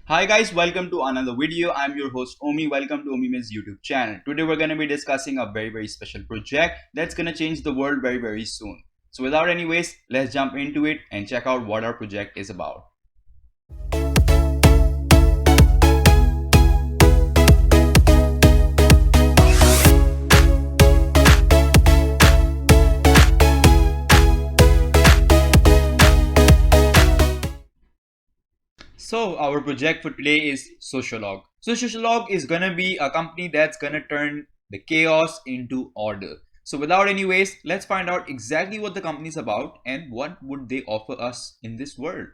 Hi guys, welcome to another video. I'm your host Omi. Welcome to OMI-MIZ YouTube channel. Today we're going to be discussing a very special project that's going to change the world very soon. So without any waste, let's jump into it and check out what our project is about. So our project for today is Socialogue. So Socialogue is gonna be a company that's gonna turn the chaos into order. So without any waste, let's find out exactly what the company is about and what would they offer us in this world.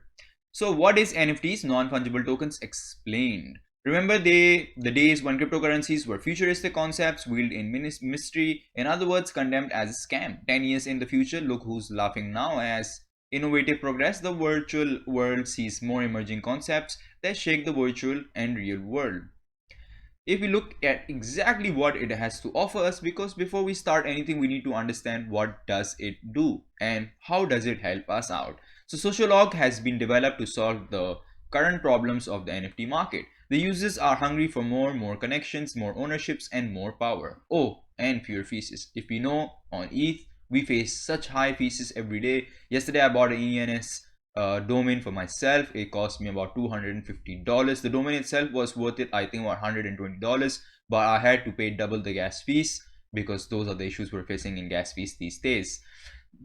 So what is NFTs, non-fungible tokens, explained? Remember the days when cryptocurrencies were futuristic concepts veiled in mystery, in other words, condemned as a scam. 10 years in the future, look who's laughing now. As innovative progress, the virtual world sees more emerging concepts that shake the virtual and real world. If we look at exactly what it has to offer us, because before we start anything we need to understand what does it do and how does it help us out. So Socialogue has been developed to solve the current problems of the NFT market. The users are hungry for more connections, more ownerships, and more power. Oh, and fewer fees. If we know on ETH we face such high fees every day. Yesterday I bought an ENS domain for myself. It cost me about $250. The domain itself was worth it, I think, about $120, but I had to pay double the gas fees because those are the issues we're facing in gas fees these days.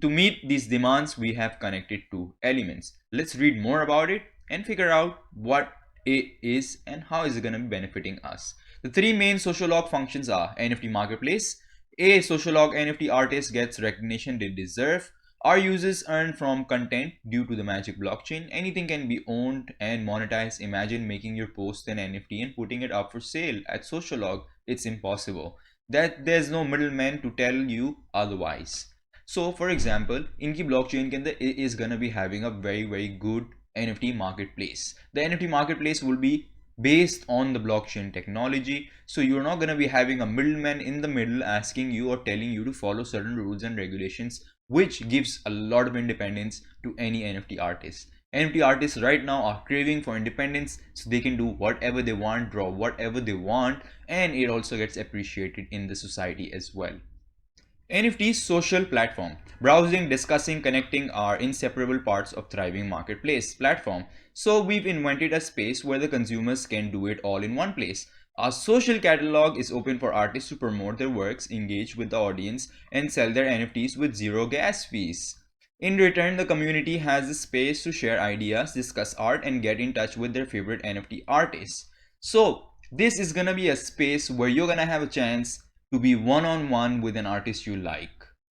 To meet these demands, we have connected to elements. Let's read more about it and figure out what it is and how is it going to be benefiting us. The three main Socialogue functions are NFT marketplace. A Socialogue NFT artist gets recognition they deserve. Our users earn from content due to the magic blockchain. Anything can be owned and monetized. Imagine making your post an NFT and putting it up for sale. At Socialogue, it's impossible. There's no middleman to tell you otherwise. So for example, Inki blockchain is gonna be having a very good NFT marketplace. The NFT marketplace will be based on the blockchain technology, so you're not going to be having a middleman in the middle asking you or telling you to follow certain rules and regulations, which gives a lot of independence to any NFT artist. NFT artists right now are craving for independence, so they can do whatever they want, draw whatever they want, and it also gets appreciated in the society as well. NFT's social platform. Browsing, discussing, connecting are inseparable parts of thriving marketplace platform. So we've invented a space where the consumers can do it all in one place. Our social catalog is open for artists to promote their works, engage with the audience, and sell their NFTs with zero gas fees. In return, the community has the space to share ideas, discuss art, and get in touch with their favorite NFT artists. So this is gonna be a space where you're gonna have a chance to be one-on-one with an artist you like.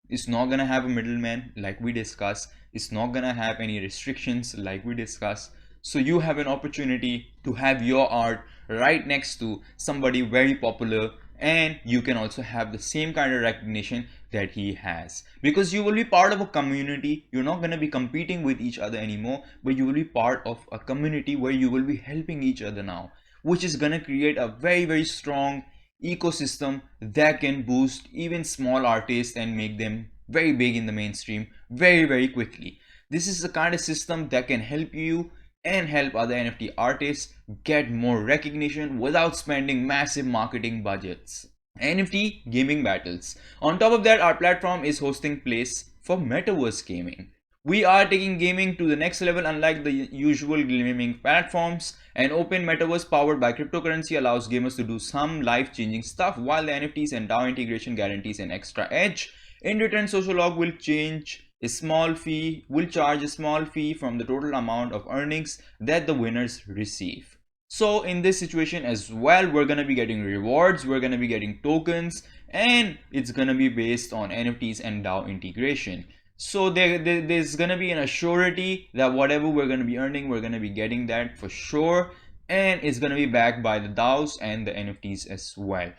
It's not gonna have a middleman like we discussed. It's not gonna have any restrictions like we discussed. So you have an opportunity to have your art right next to somebody very popular, and you can also have the same kind of recognition that he has, because you will be part of a community. You're not going to be competing with each other anymore, but you will be part of a community where you will be helping each other now, which is going to create a very strong ecosystem that can boost even small artists and make them very big in the mainstream very quickly. This is the kind of system that can help you and help other NFT artists get more recognition without spending massive marketing budgets. NFT gaming battles. On top of that, our platform is hosting place for metaverse gaming. We are taking gaming to the next level. Unlike the usual gaming platforms, an open metaverse powered by cryptocurrency allows gamers to do some life-changing stuff, while the NFTs and DAO integration guarantees an extra edge. In return, Socialogue will charge a small fee from the total amount of earnings that the winners receive. So in this situation as well, we're going to be getting rewards, we're going to be getting tokens, and it's going to be based on NFTs and DAO integration. So there's going to be an assurity that whatever we're going to be earning, we're going to be getting that for sure, and it's going to be backed by the DAOs and the NFTs as well.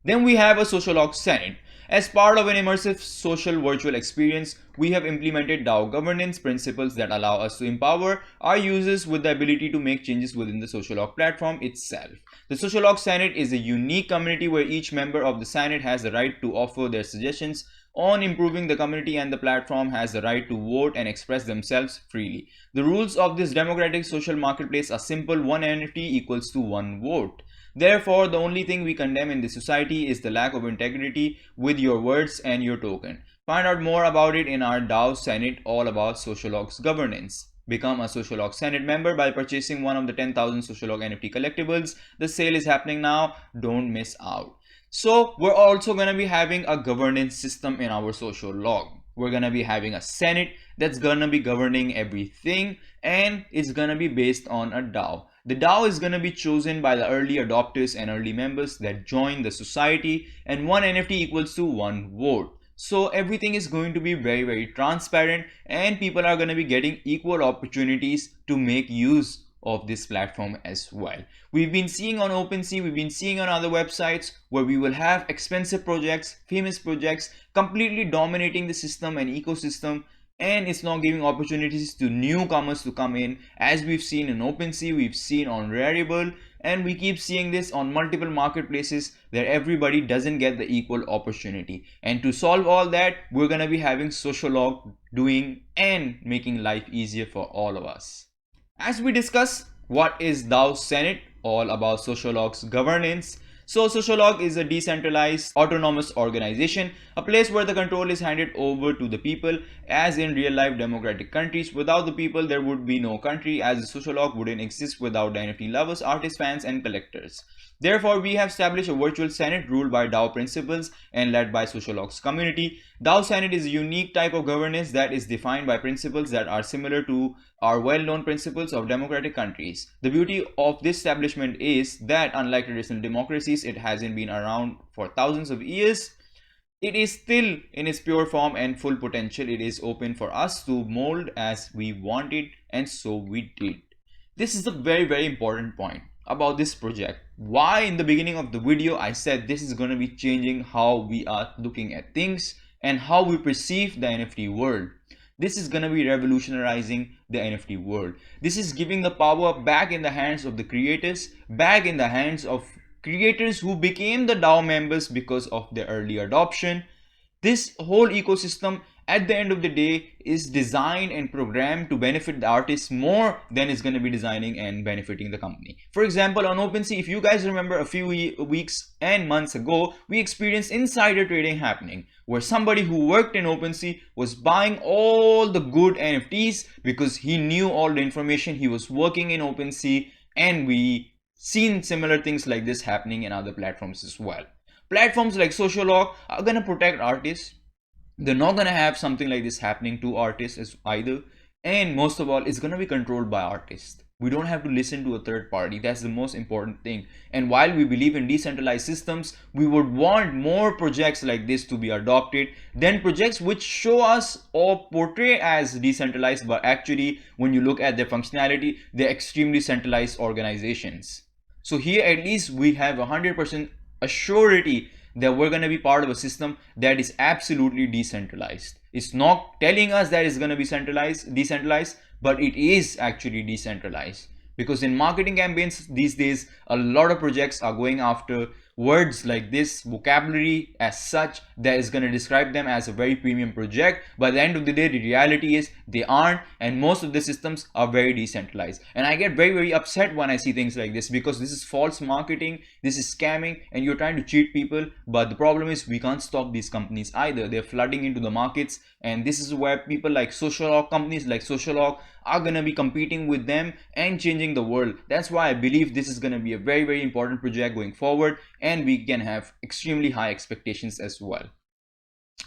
Then we have a Socialogue Senate. As part of an immersive social virtual experience, we have implemented DAO governance principles that allow us to empower our users with the ability to make changes within the Socialogue platform itself. The Socialogue Senate is a unique community where each member of the Senate has the right to offer their suggestions on improving the community, and the platform has the right to vote and express themselves freely. The rules of this democratic social marketplace are simple: one NFT equals to one vote. Therefore, the only thing we condemn in this society is the lack of integrity with your words and your token. Find out more about it in our DAO Senate, all about Socialogue's governance. Become a Socialogue Senate member by purchasing one of the 10,000 Socialogue NFT collectibles. The sale is happening now. Don't miss out. So we're also going to be having a governance system in our Socialogue. We're going to be having a Senate that's going to be governing everything, and it's going to be based on a DAO. The DAO is going to be chosen by the early adopters and early members that join the society, and one NFT equals to one vote. So everything is going to be very transparent, and people are going to be getting equal opportunities to make use of this platform as well. We've been seeing on OpenSea, we've been seeing on other websites where we will have expensive projects, famous projects completely dominating the system and ecosystem, and it's not giving opportunities to newcomers to come in, as we've seen in OpenSea, we've seen on Rarible, and we keep seeing this on multiple marketplaces that everybody doesn't get the equal opportunity. And to solve all that, we're going to be having Socialogue doing and making life easier for all of us. As we discuss what is DAO Senate, all about Socialogue's governance. So Socialogue is a decentralized autonomous organization, a place where the control is handed over to the people, as in real life democratic countries. Without the people, there would be no country, as the Socialogue wouldn't exist without the NFT lovers, artists, fans, and collectors. Therefore, we have established a virtual Senate ruled by DAO principles and led by Socialogue's community. DAO Senate is a unique type of governance that is defined by principles that are similar to our well-known principles of democratic countries. The beauty of this establishment is that, unlike traditional democracies, it hasn't been around for thousands of years. It is still in its pure form and full potential. It is open for us to mold as we want it, and so we did. This is a very important point about this project. Why in the beginning of the video I said this is going to be changing how we are looking at things and how we perceive the NFT world. This is going to be revolutionizing the NFT world. This is giving the power back in the hands of the creators, back in the hands of creators who became the DAO members because of their early adoption. This whole ecosystem at the end of the day is designed and programmed to benefit the artists more than it's going to be designing and benefiting the company. For example, on OpenSea, if you guys remember a few weeks and months ago, we experienced insider trading happening where somebody who worked in OpenSea was buying all the good NFTs because he knew all the information. He was working in OpenSea, and we seen similar things like this happening in other platforms as well. Platforms like Socialogue are going to protect artists. They're not going to have something like this happening to artists as either. And most of all, it's going to be controlled by artists. We don't have to listen to a third party. That's the most important thing. And while we believe in decentralized systems, we would want more projects like this to be adopted than projects which show us or portray as decentralized, but actually, when you look at their functionality, they're extremely centralized organizations. So here at least we have 100% assurity that we're going to be part of a system that is absolutely decentralized. It's not telling us that it's going to be decentralized, but it is actually decentralized. Because in marketing campaigns these days, a lot of projects are going after words like this, vocabulary as such, that is going to describe them as a very premium project. By the end of the day, the reality is they aren't, and most of the systems are very decentralized. And I get very upset when I see things like this, because this is false marketing, this is scamming, and you're trying to cheat people. But the problem is we can't stop these companies either. They're flooding into the markets, and this is where people like Socialogue, companies like Socialogue, are going to be competing with them and changing the world. That's why I believe this is going to be a very important project going forward, and we can have extremely high expectations as well.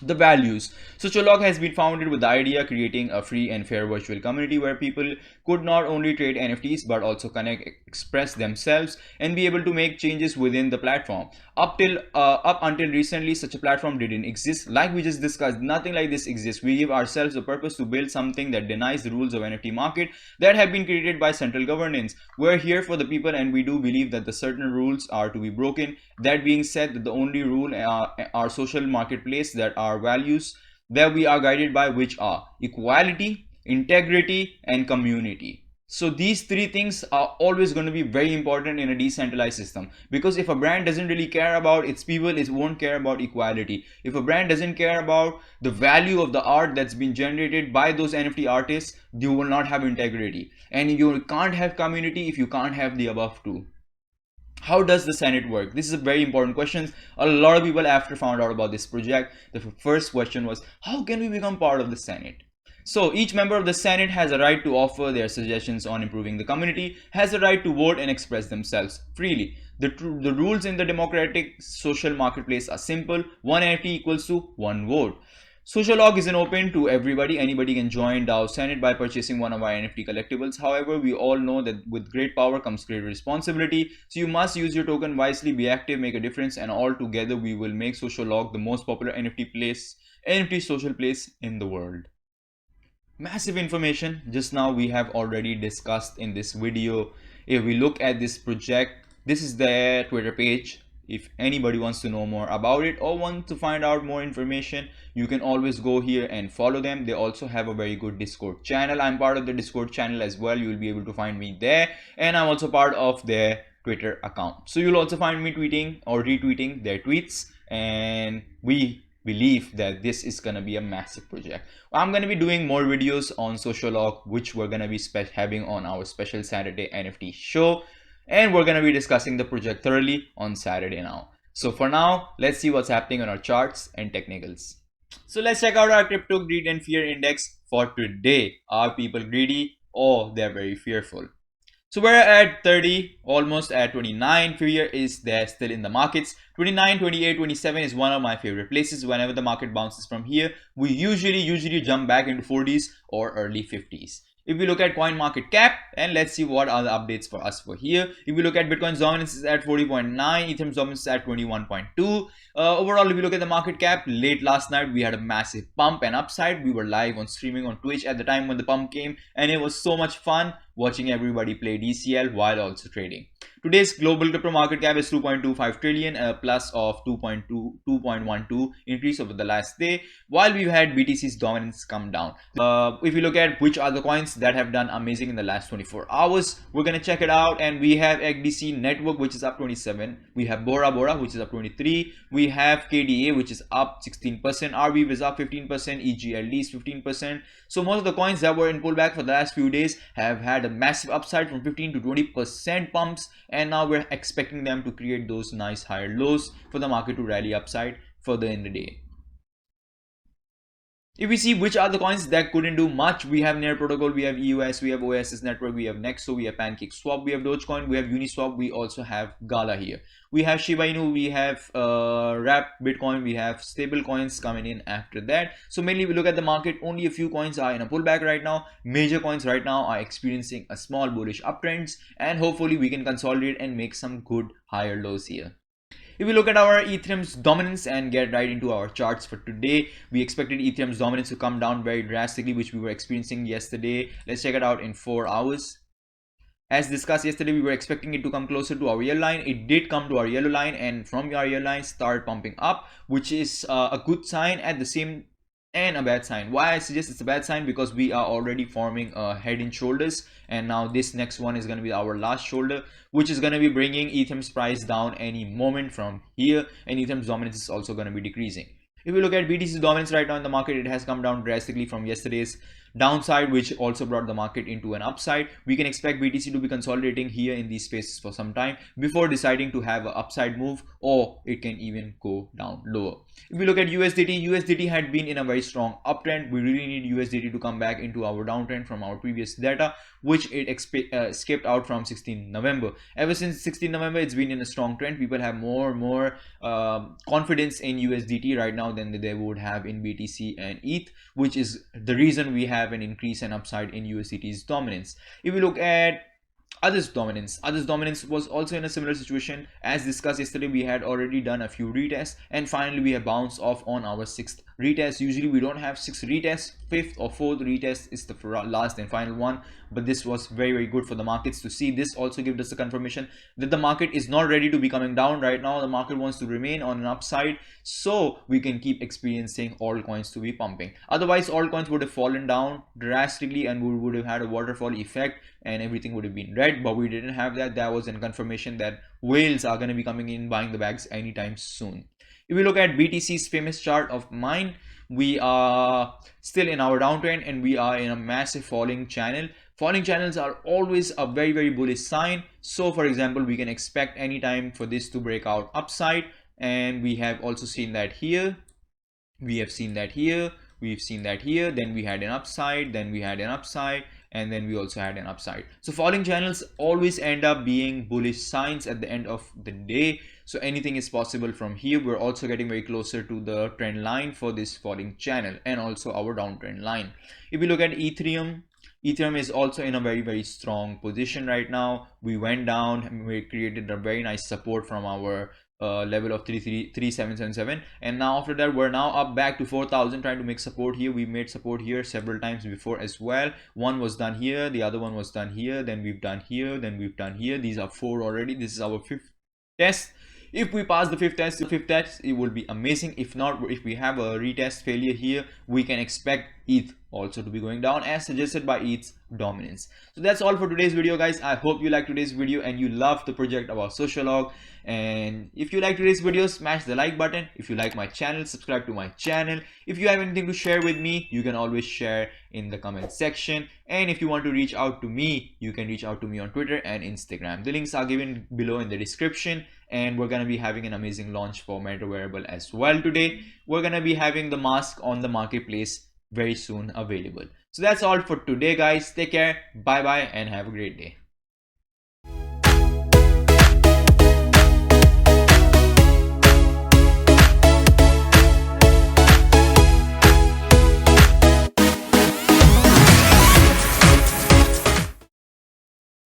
The values. Socialogue has been founded with the idea creating a free and fair virtual community where people could not only trade NFTs but also connect, express themselves, and be able to make changes within the platform. Up until recently, such a platform didn't exist. Like we just discussed, nothing like this exists. We give ourselves the purpose to build something that denies the rules of NFT market that have been created by central governance. We're here for the people, and we do believe that the certain rules are to be broken. That being said, that the only rule are social marketplace that are values that we are guided by, which are equality, integrity, and community. So these three things are always going to be very important in a decentralized system, because if a brand doesn't really care about its people, it won't care about equality. If a brand doesn't care about the value of the art that's been generated by those NFT artists, you will not have integrity, and you can't have community if you can't have the above two. How does the Senate work? This is a very important question. A lot of people after found out about this project, the first question was, how can we become part of the Senate? So each member of the Senate has a right to offer their suggestions on improving the community, has a right to vote and express themselves freely. The rules in the democratic social marketplace are simple. One NFT equals to one vote. Socialogue isn't open to everybody. Anybody can join DAO Senate by purchasing one of our NFT collectibles. However, we all know that with great power comes great responsibility. So you must use your token wisely, be active, make a difference, and all together we will make Socialogue the most popular NFT social place in the world. Massive information just now we have already discussed in this video. If we look at this project, this is their Twitter page. If anybody wants to know more about it or want to find out more information, you can always go here and follow them. They also have a very good Discord channel. I'm part of the Discord channel as well. You will be able to find me there, and I'm also part of their Twitter account. So you'll also find me tweeting or retweeting their tweets, and we believe that this is gonna be a massive project. I'm gonna be doing more videos on Socialogue, which we're gonna be having on our special Saturday NFT show, and we're gonna be discussing the project thoroughly on Saturday now. So for now, let's see what's happening on our charts and technicals. So let's check out our crypto greed and fear index for today. Are people greedy or they're very fearful? So we're at 30, almost at 29. Fear is there still in the markets. 29, 28, 27 is one of my favorite places. Whenever the market bounces from here, we usually jump back into 40s or early 50s. If we look at coin market cap, and let's see what are the updates for us for here. If we look at Bitcoin's dominance is at 40.9, Ethereum's dominance is at 21.2. Overall, if we look at the market cap, late last night we had a massive pump and upside. We were live on streaming on Twitch at the time when the pump came, and it was so much fun watching everybody play DCL while also trading. Today's global crypto market cap is 2.25 trillion, a plus of 2.12 increase over the last day, while we've had BTC's dominance come down. If you look at which are the coins that have done amazing in the last 24 hours, we're gonna check it out. And we have XDC Network, which is up 27. We have Bora Bora, which is up 23. We have KDA, which is up 16%. RBF is up 15%. EGLD is 15%. So most of the coins that were in pullback for the last few days have had a massive upside from 15 to 20% pumps, and now we're expecting them to create those nice higher lows for the market to rally upside further in the day. If we see which are the coins that couldn't do much, we have Near Protocol, we have EOS, we have OSS Network, we have Nexo, we have Pancake Swap, we have Dogecoin, we have Uniswap, we also have Gala here. We have Shiba Inu, we have Wrap Bitcoin, we have stable coins coming in after that. So mainly we look at the market, only a few coins are in a pullback right now. Major coins right now are experiencing a small bullish uptrends, and hopefully we can consolidate and make some good higher lows here. If we look at our Ethereum's dominance and get right into our charts for today, we expected Ethereum's dominance to come down very drastically, which we were experiencing yesterday. Let's check it out in 4 hours. As discussed yesterday, we were expecting it to come closer to our yellow line. It did come to our yellow line, and from our yellow line start pumping up, which is a good sign at the same and a bad sign. Why I suggest it's a bad sign? Because we are already forming a head and shoulders, and now this next one is going to be our last shoulder, which is going to be bringing Ethereum's price down any moment from here, and Ethereum's dominance is also going to be decreasing. If we look at BTC's dominance right now in the market, it has come down drastically from yesterday's downside, which also brought the market into an upside. We can expect BTC to be consolidating here in these spaces for some time before deciding to have an upside move, or it can even go down lower. If we look at USDT had been in a very strong uptrend. We really need USDT to come back into our downtrend from our previous data, which it skipped out from 16 November. Ever since 16 November, it's been in a strong trend. People have more and more confidence in USDT right now than they would have in BTC and ETH, which is the reason we have an increase and upside in USDT's dominance. If we look at others dominance was also in a similar situation. As discussed yesterday, we had already done a few retests, and finally we have bounced off on our 6th retest. Usually we don't have 6 retests. 5th or 4th retest is the last and final one, but this was very good for the markets to see. This also gives us a confirmation that the market is not ready to be coming down right now. The market wants to remain on an upside, so we can keep experiencing altcoins to be pumping. Otherwise altcoins would have fallen down drastically and we would have had a waterfall effect and everything would have been red, but we didn't have that. That was a confirmation that whales are going to be coming in buying the bags anytime soon. If we look at BTC's famous chart of mine, we are still in our downtrend and we are in a massive falling channel. Falling channels are always a very bullish sign. So for example, we can expect anytime for this to break out upside, and we have also seen that here. We have seen that here. We've seen that here. Then we had an upside, then we had an upside, and then we also had an upside. So falling channels always end up being bullish signs at the end of the day. So anything is possible from here. We're also getting very closer to the trend line for this falling channel and also our downtrend line. If we look at Ethereum is also in a very strong position right now. We went down and we created a very nice support from our level of 3777, and now after that we're now up back to 4000, trying to make support here. We made support here several times before as well. One was done here, the other one was done here, then we've done here, then we've done here. These are 4 already. This is our 5th test. If we pass the 5th test, it will be amazing. If not, if we have a retest failure here, we can expect ETH also to be going down as suggested by ETH's dominance. So that's all for today's video, guys. I hope you liked today's video and you love the project about Socialogue. And if you like today's video, smash the like button. If you like my channel, subscribe to my channel. If you have anything to share with me, you can always share in the comment section. And if you want to reach out to me, you can reach out to me on Twitter and Instagram. The links are given below in the description. And we're going to be having an amazing launch for Meta Wearable as well today. We're going to be having the mask on the marketplace very soon available. So that's all for today, guys. Take care, bye and have a great day.